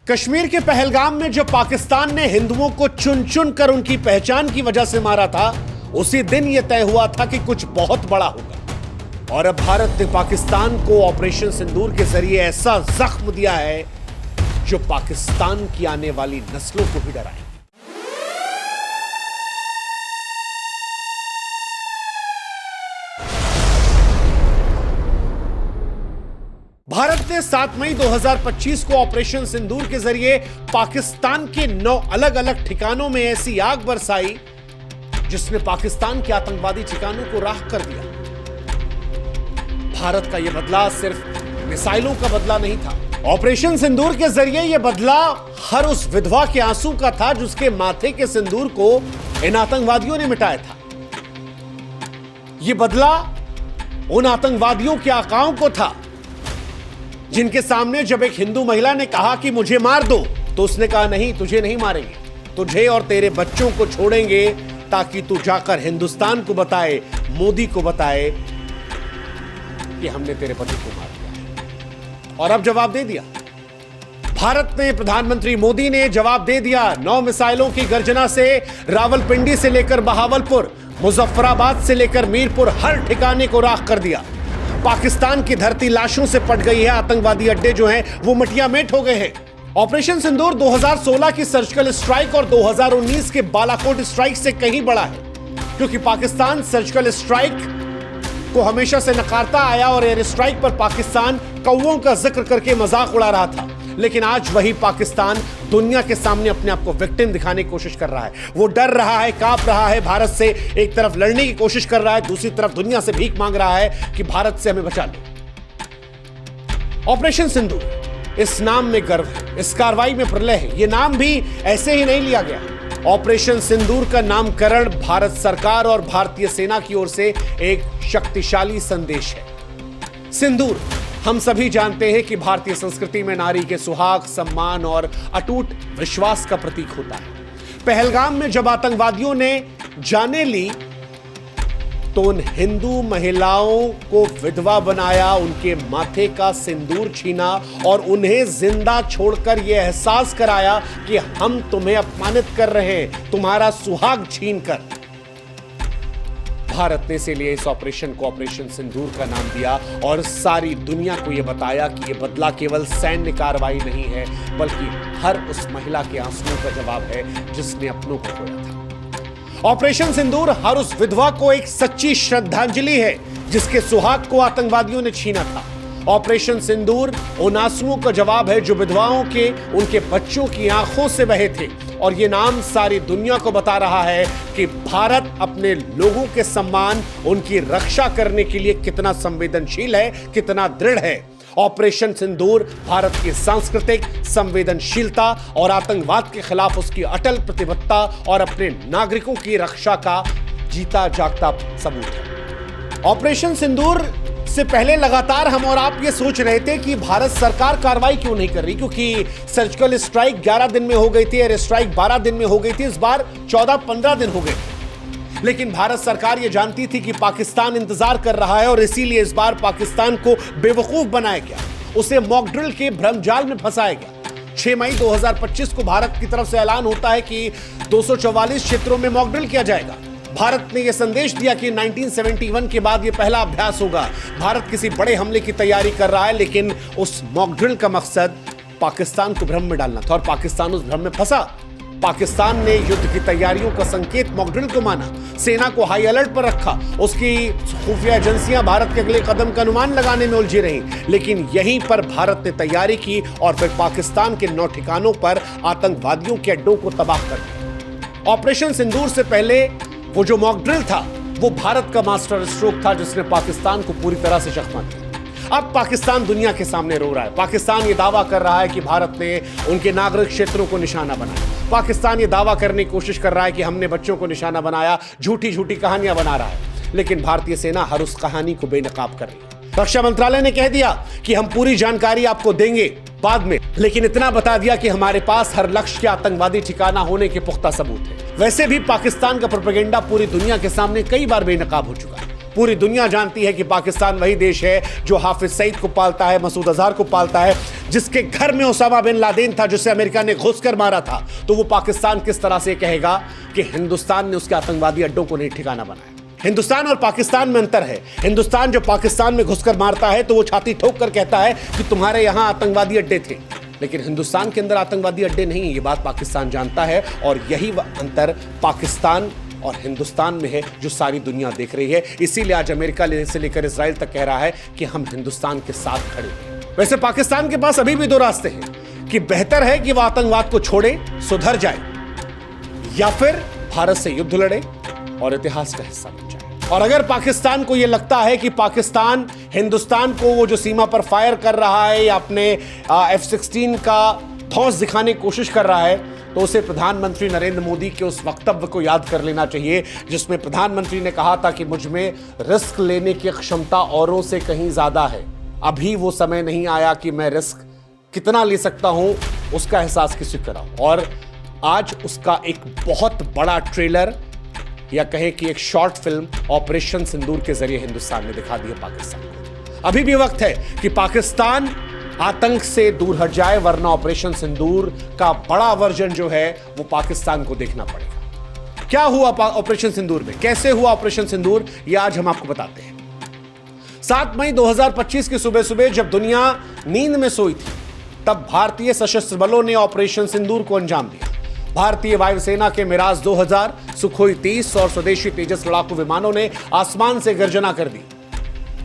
कश्मीर के पहलगाम में जब पाकिस्तान ने हिंदुओं को चुन चुन कर उनकी पहचान की वजह से मारा था, उसी दिन यह तय हुआ था कि कुछ बहुत बड़ा होगा। और अब भारत ने पाकिस्तान को ऑपरेशन सिंदूर के जरिए ऐसा जख्म दिया है जो पाकिस्तान की आने वाली नस्लों को भी डराए। भारत ने 7 मई 2025 को ऑपरेशन सिंदूर के जरिए पाकिस्तान के 9 अलग अलग ठिकानों में ऐसी आग बरसाई जिसने पाकिस्तान के आतंकवादी ठिकानों को राख कर दिया। भारत का यह बदला सिर्फ मिसाइलों का बदला नहीं था। ऑपरेशन सिंदूर के जरिए यह बदला हर उस विधवा के आंसू का था जिसके माथे के सिंदूर को इन आतंकवादियों ने मिटाया था। यह बदला उन आतंकवादियों के आकाओं को था जिनके सामने जब एक हिंदू महिला ने कहा कि मुझे मार दो, तो उसने कहा नहीं, तुझे नहीं मारेंगे, तुझे और तेरे बच्चों को छोड़ेंगे ताकि तू जाकर हिंदुस्तान को बताए, मोदी को बताए कि हमने तेरे पति को मार दिया। और अब जवाब दे दिया भारत ने, प्रधानमंत्री मोदी ने जवाब दे दिया। 9 मिसाइलों की गर्जना से रावलपिंडी से लेकर बहावलपुर, मुजफ्फराबाद से लेकर मीरपुर, हर ठिकाने को राख कर दिया। पाकिस्तान की धरती लाशों से पट गई है। आतंकवादी अड्डे जो हैं वो मटिया मेट हो गए हैं। ऑपरेशन सिंदूर 2016 की सर्जिकल स्ट्राइक और 2019 के बालाकोट स्ट्राइक से कहीं बड़ा है, क्योंकि पाकिस्तान सर्जिकल स्ट्राइक को हमेशा से नकारता आया और एयर स्ट्राइक पर पाकिस्तान कौवों का जिक्र करके मजाक उड़ा रहा था। लेकिन आज वही पाकिस्तान दुनिया के सामने अपने आप को विक्टिम दिखाने की कोशिश कर रहा है। वो डर रहा है, कांप रहा है भारत से। एक तरफ लड़ने की कोशिश कर रहा है, दूसरी तरफ दुनिया से भीख मांग रहा है कि भारत से हमें बचा लो। ऑपरेशन सिंदूर, इस नाम में गर्व है, इस कार्रवाई में प्रलय है। यह नाम भी ऐसे ही नहीं लिया गया। ऑपरेशन सिंदूर का नामकरण भारत सरकार और भारतीय सेना की ओर से एक शक्तिशाली संदेश है। सिंदूर, हम सभी जानते हैं कि भारतीय संस्कृति में नारी के सुहाग, सम्मान और अटूट विश्वास का प्रतीक होता है। पहलगाम में जब आतंकवादियों ने जाने ली तो उन हिंदू महिलाओं को विधवा बनाया, उनके माथे का सिंदूर छीना और उन्हें जिंदा छोड़कर यह एहसास कराया कि हम तुम्हें अपमानित कर रहे हैं, तुम्हारा सुहाग छीनकर। भारत ने इसीलिए इस ऑपरेशन को ऑपरेशन सिंदूर का नाम दिया और सारी दुनिया को यह बताया कि यह बदला केवल सैन्य कार्रवाई नहीं है, बल्कि हर उस महिला के आंसुओं का जवाब है जिसने अपनों को खोया था। ऑपरेशन सिंदूर हर उस विधवा को एक सच्ची श्रद्धांजलि है जिसके सुहाग को आतंकवादियों ने छीना था। ऑपरेशन सिंदूर उन आंसुओं का जवाब है जो विधवाओं के, उनके बच्चों की आंखों से बहे थे। और यह नाम सारी दुनिया को बता रहा है कि भारत अपने लोगों के सम्मान, उनकी रक्षा करने के लिए कितना संवेदनशील है, कितना दृढ़ है। ऑपरेशन सिंदूर भारत की सांस्कृतिक संवेदनशीलता और आतंकवाद के खिलाफ उसकी अटल प्रतिबद्धता और अपने नागरिकों की रक्षा का जीता जागता सबूत है। ऑपरेशन सिंदूर से पहले लगातार हम और आप ये सोच रहे थे कि भारत सरकार कार्रवाई क्यों नहीं कर रही, क्योंकि सर्जिकल स्ट्राइक 11 दिन में हो गई थी, एयर स्ट्राइक 12 दिन में हो गई थी, इस बार 14-15 दिन हो गए। लेकिन भारत सरकार ये जानती थी कि पाकिस्तान इंतजार कर रहा है और इसीलिए इस बार पाकिस्तान को बेवकूफ बनाया गया, उसे मॉक ड्रिल के भ्रमजाल में फंसाया गया। 6 मई 2025 को भारत की तरफ से ऐलान होता है कि 244 क्षेत्रों में मॉक ड्रिल किया जाएगा। भारत ने यह संदेश दिया कि 1971 के बाद यह पहला अभ्यास होगा। भारत किसी बड़े हमले की तैयारी कर रहा है, लेकिन उस मॉक ड्रिल का मकसद पाकिस्तान को भ्रम में डालना था और पाकिस्तान उस भ्रम में फंसा। पाकिस्तान ने युद्ध की तैयारियों का संकेत मॉक ड्रिल को माना, सेना को हाई अलर्ट पर रखा, उसकी खुफिया एजेंसियां भारत के अगले कदम का अनुमान लगाने में उलझी रहीं। लेकिन यहीं पर भारत ने तैयारी की और फिर पाकिस्तान के 9 ठिकानों पर आतंकवादियों के अड्डों को तबाह कर दिया। ऑपरेशन सिंदूर से पहले वो जो मॉक ड्रिल था वो भारत का मास्टर स्ट्रोक था जिसने पाकिस्तान को पूरी तरह से चकमा दिया। अब पाकिस्तान दुनिया के सामने रो रहा है। पाकिस्तान ये दावा कर रहा है कि भारत ने उनके नागरिक क्षेत्रों को निशाना बनाया। पाकिस्तान ये दावा करने की कोशिश कर रहा है कि हमने बच्चों को निशाना बनाया, झूठी झूठी कहानियां बना रहा है। लेकिन भारतीय सेना हर उस कहानी को बेनकाब कर रही है। रक्षा मंत्रालय ने कह दिया कि हम पूरी जानकारी आपको देंगे बाद में, लेकिन इतना बता दिया कि हमारे पास हर लक्ष्य के आतंकवादी ठिकाना होने के पुख्ता सबूत है। वैसे भी पाकिस्तान का प्रोपेगेंडा पूरी दुनिया के सामने कई बार बेनकाब हो चुका है। पूरी दुनिया जानती है कि पाकिस्तान वही देश है जो हाफिज सईद को पालता है, मसूद अजहर को पालता है, जिसके घर में ओसामा बिन लादेन था, जिसे अमेरिका ने घुसकर मारा था। तो वो पाकिस्तान किस तरह से कहेगा कि हिंदुस्तान ने उसके आतंकवादी अड्डों को नहीं ठिकाना बनाया? हिंदुस्तान और पाकिस्तान में अंतर है। हिंदुस्तान जो पाकिस्तान में घुसकर मारता है तो वो छाती ठोक कर कहता है कि तुम्हारे यहां आतंकवादी अड्डे थे, लेकिन हिंदुस्तान के अंदर आतंकवादी अड्डे नहीं। ये बात पाकिस्तान जानता है और यही अंतर पाकिस्तान और हिंदुस्तान में है जो सारी दुनिया देख रही है। इसीलिए आज अमेरिका से लेकर इजराइल तक कह रहा है कि हम हिंदुस्तान के साथ खड़े हैं। वैसे पाकिस्तान के पास अभी भी दो रास्ते हैं कि बेहतर है कि वह आतंकवाद को छोड़े, सुधर जाए, या फिर भारत से युद्ध लड़े और इतिहास का हिस्सा बन जाए। और अगर पाकिस्तान को यह लगता है कि पाकिस्तान हिंदुस्तान को वो जो सीमा पर फायर कर रहा है या अपने F-16 का धौंस दिखाने की कोशिश कर रहा है, तो उसे प्रधानमंत्री नरेंद्र मोदी के उस वक्तव्य को याद कर लेना चाहिए जिसमें प्रधानमंत्री ने कहा था कि मुझ में रिस्क लेने की क्षमता औरों से कहीं ज्यादा है। अभी वो समय नहीं आया कि मैं रिस्क कितना ले सकता हूं उसका एहसास किसी को कराऊं। और आज उसका एक बहुत बड़ा ट्रेलर या कहे कि एक शॉर्ट फिल्म ऑपरेशन सिंदूर के जरिए हिंदुस्तान ने दिखा दी है पाकिस्तान को। अभी भी वक्त है कि पाकिस्तान आतंक से दूर हट जाए, वरना ऑपरेशन सिंदूर का बड़ा वर्जन जो है वो पाकिस्तान को देखना पड़ेगा। क्या हुआ ऑपरेशन सिंदूर में, कैसे हुआ ऑपरेशन सिंदूर, ये आज हम आपको बताते हैं। 7 मई 2025 की सुबह सुबह जब दुनिया नींद में सोई थी, तब भारतीय सशस्त्र बलों ने ऑपरेशन सिंदूर को अंजाम दिया। भारतीय वायुसेना के मिराज 2000, सुखोई 30 और स्वदेशी तेजस लड़ाकू विमानों ने आसमान से गर्जना कर दी।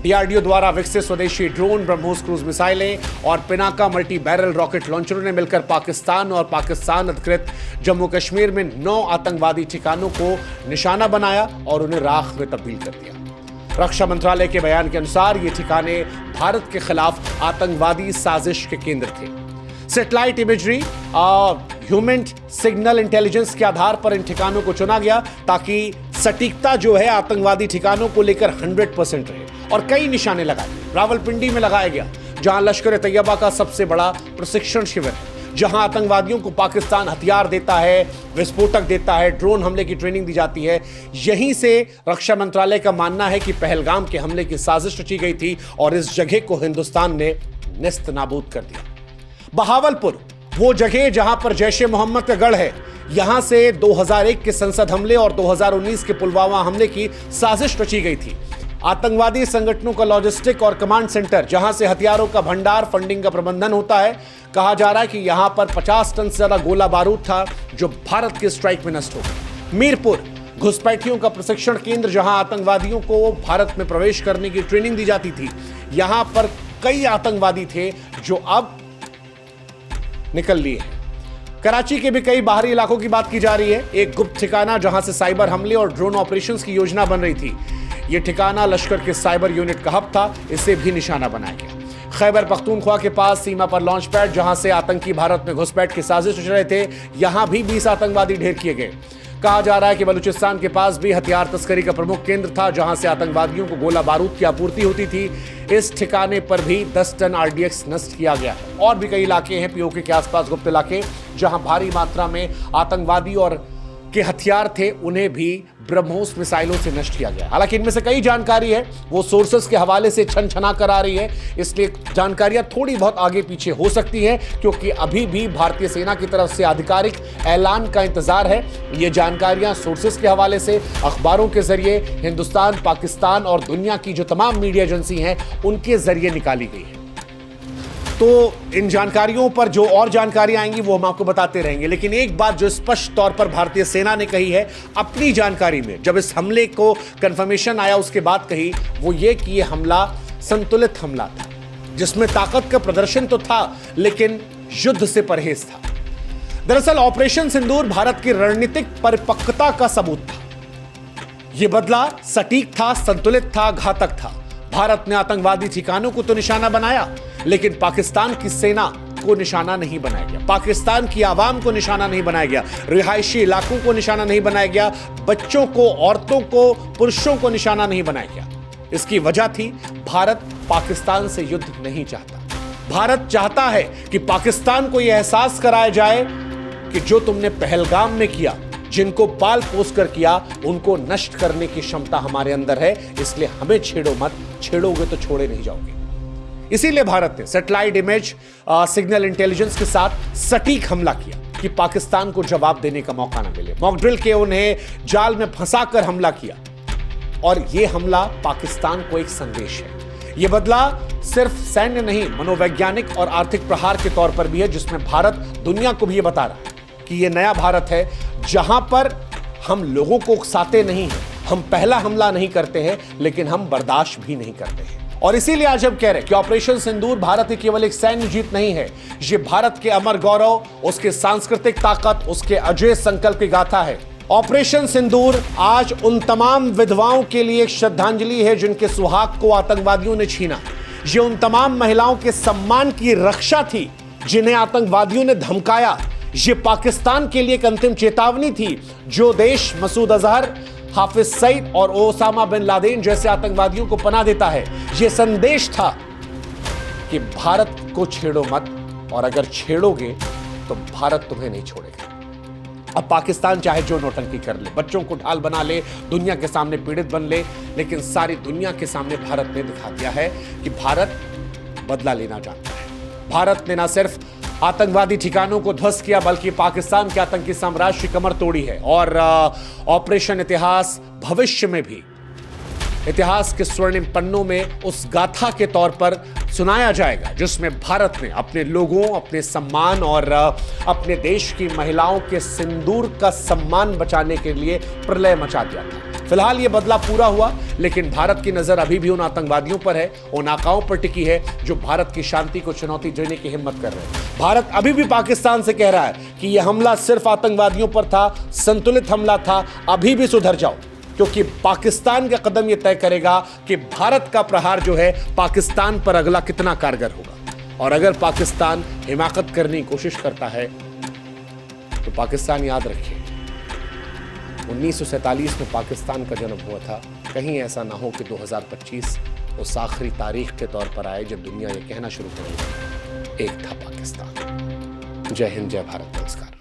डीआरडीओ द्वारा विकसित स्वदेशी ड्रोन, ब्रह्मोस क्रूज मिसाइलें और पिनाका मल्टी बैरल रॉकेट लॉन्चरों ने मिलकर पाकिस्तान और पाकिस्तान अधिकृत जम्मू कश्मीर में 9 आतंकवादी ठिकानों को निशाना बनाया और उन्हें राख में तब्दील कर दिया। रक्षा मंत्रालय के बयान के अनुसार ये ठिकाने भारत के खिलाफ आतंकवादी साजिश के केंद्र थे। सैटेलाइट इमेजरी और ह्यूमन सिग्नल इंटेलिजेंस के आधार पर इन ठिकानों को चुना गया ताकि सटीकता जो है आतंकवादी ठिकानों को लेकर 100% रहे। और कई निशाने लगाए। रावलपिंडी में लगाया गया, जहां लश्कर ए तैयबा का सबसे बड़ा प्रशिक्षण शिविर है, जहां आतंकवादियों को पाकिस्तान हथियार देता है, विस्फोटक देता है, ड्रोन हमले की ट्रेनिंग दी जाती है। यहीं से रक्षा मंत्रालय का मानना है कि पहलगाम के हमले की साजिश रची गई थी और इस जगह को हिंदुस्तान ने नेस्त नाबूद कर दिया। बहावलपुर, वो जगह जहां पर जैश ए मोहम्मद का गढ़ है, यहां से 2001 के संसद हमले और 2019 के पुलवामा हमले की साजिश रची गई थी। आतंकवादी संगठनों का लॉजिस्टिक और कमांड सेंटर, जहां से हथियारों का भंडार, फंडिंग का प्रबंधन होता है। कहा जा रहा है कि यहां पर 50 टन से ज्यादा गोला बारूद था जो भारत के स्ट्राइक में नष्ट हो गया। मीरपुर, घुसपैठियों का प्रशिक्षण केंद्र, जहां आतंकवादियों को भारत में प्रवेश करने की ट्रेनिंग दी जाती थी। यहां पर कई आतंकवादी थे जो अब निकल लिए हैं। कराची के भी कई बाहरी इलाकों की बात की जा रही है। एक गुप्त ठिकाना जहां से साइबर हमले और ड्रोन ऑपरेशंस की योजना बन रही थी, यह ठिकाना लश्कर के साइबर यूनिट का हब था, इसे भी निशाना बनाया गया। खैबर पख्तूनख्वा के पास सीमा पर लॉन्च पैड, जहां से आतंकी भारत में घुसपैठ की साजिश रच रहे थे, यहां भी 20 आतंकवादी ढेर किए गए। कहा जा रहा है कि बलूचिस्तान के पास भी हथियार तस्करी का प्रमुख केंद्र था, जहां से आतंकवादियों को गोला बारूद की आपूर्ति होती थी। इस ठिकाने पर भी 10 टन RDX नष्ट किया गया। और भी कई इलाके हैं पीओके के आसपास, गुप्त इलाके, जहां भारी मात्रा में आतंकवादी और के हथियार थे, उन्हें भी ब्रह्मोस मिसाइलों से नष्ट किया गया। हालांकि इनमें से कई जानकारी है वो सोर्सेस के हवाले से छन छना कर आ रही है, इसलिए जानकारियां थोड़ी बहुत आगे पीछे हो सकती हैं, क्योंकि अभी भी भारतीय सेना की तरफ से आधिकारिक ऐलान का इंतजार है। ये जानकारियां सोर्सेस के हवाले से अखबारों के जरिए हिंदुस्तान, पाकिस्तान और दुनिया की जो तमाम मीडिया एजेंसी हैं उनके जरिए निकाली गई है। तो इन जानकारियों पर जो और जानकारियां आएंगी वो हम आपको बताते रहेंगे। लेकिन एक बात जो स्पष्ट तौर पर भारतीय सेना ने कही है अपनी जानकारी में, जब इस हमले को कंफर्मेशन आया उसके बाद कही, वो ये कि ये हमला संतुलित हमला था, जिसमें ताकत का प्रदर्शन तो था लेकिन युद्ध से परहेज था। दरअसल ऑपरेशन सिंदूर भारत की रणनीतिक परिपक्वता का सबूत था। यह बदला सटीक था, संतुलित था, घातक था। भारत ने आतंकवादी ठिकानों को तो निशाना बनाया, लेकिन पाकिस्तान की सेना को निशाना नहीं बनाया गया, पाकिस्तान की आवाम को निशाना नहीं बनाया गया, रिहायशी इलाकों को निशाना नहीं बनाया गया, बच्चों को, औरतों को, पुरुषों को निशाना नहीं बनाया गया। इसकी वजह थी भारत पाकिस्तान से युद्ध नहीं चाहता। भारत चाहता है कि पाकिस्तान को यह एहसास कराया जाए कि जो तुमने पहलगाम में किया जिनको पाल पोस कर किया उनको नष्ट करने की क्षमता हमारे अंदर है। इसलिए हमें छेड़ो मत, छेड़ोगे तो छोड़े नहीं जाओगे। इसीलिए भारत ने सैटेलाइट इमेज सिग्नल इंटेलिजेंस के साथ सटीक हमला किया कि पाकिस्तान को जवाब देने का मौका न मिले। मॉक ड्रिल के उन्हें जाल में फंसाकर हमला किया और यह हमला पाकिस्तान को एक संदेश है। यह बदला सिर्फ सैन्य नहीं, मनोवैज्ञानिक और आर्थिक प्रहार के तौर पर भी है, जिसमें भारत दुनिया को भी यह बता रहा है कि यह नया भारत है जहां पर हम लोगों को उकसाते नहीं हैं, हम पहला हमला नहीं करते हैं, लेकिन हम बर्दाश्त भी नहीं करते हैं। और इसीलिए आज हम कह रहे हैं कि ऑपरेशन सिंदूर भारत की केवल एक सैन्य जीत नहीं है, ये भारत के अमर गौरव, उसके सांस्कृतिक ताकत, उसके अजय संकल्प की गाथा है। ऑपरेशन सिंदूर आज उन तमाम विधवाओं के लिए एक श्रद्धांजलि है जिनके सुहाग को आतंकवादियों ने छीना। ये उन तमाम महिलाओं के सम्मान की रक्षा थी जिन्हें आतंकवादियों ने धमकाया। ये पाकिस्तान के लिए एक अंतिम चेतावनी थी। जो देश मसूद अजहर, हाफिज सईद और ओसामा बिन लादेन जैसे आतंकवादियों को पनाह देता है, यह संदेश था कि भारत को छेड़ो मत, और अगर छेड़ोगे तो भारत तुम्हें नहीं छोड़ेगा। अब पाकिस्तान चाहे जो नौटंकी कर ले, बच्चों को ढाल बना ले, दुनिया के सामने पीड़ित बन ले, लेकिन सारी दुनिया के सामने भारत ने दिखा दिया है कि भारत बदला लेना जानता है। भारत ने ना सिर्फ आतंकवादी ठिकानों को ध्वस्त किया, बल्कि पाकिस्तान के आतंकी साम्राज्य की कमर तोड़ी है। और ऑपरेशन इतिहास भविष्य में भी इतिहास के स्वर्णिम पन्नों में उस गाथा के तौर पर सुनाया जाएगा जिसमें भारत ने अपने लोगों, अपने सम्मान और अपने देश की महिलाओं के सिंदूर का सम्मान बचाने के लिए प्रलय मचा दिया था। फिलहाल यह बदला पूरा हुआ, लेकिन भारत की नजर अभी भी उन आतंकवादियों पर है, उन आकाओं पर टिकी है जो भारत की शांति को चुनौती देने की हिम्मत कर रहे हैं। भारत अभी भी पाकिस्तान से कह रहा है कि यह हमला सिर्फ आतंकवादियों पर था, संतुलित हमला था, अभी भी सुधर जाओ, क्योंकि पाकिस्तान का कदम यह तय करेगा कि भारत का प्रहार जो है पाकिस्तान पर अगला कितना कारगर होगा। और अगर पाकिस्तान हिमाकत करने की कोशिश करता है तो पाकिस्तान याद रखे 1947 में पाकिस्तान का जन्म हुआ था। कहीं ऐसा ना हो कि 2025 उस आखिरी तारीख के तौर पर आए जब दुनिया ये कहना शुरू करेगी एक था पाकिस्तान। जय हिंद, जय भारत, नमस्कार।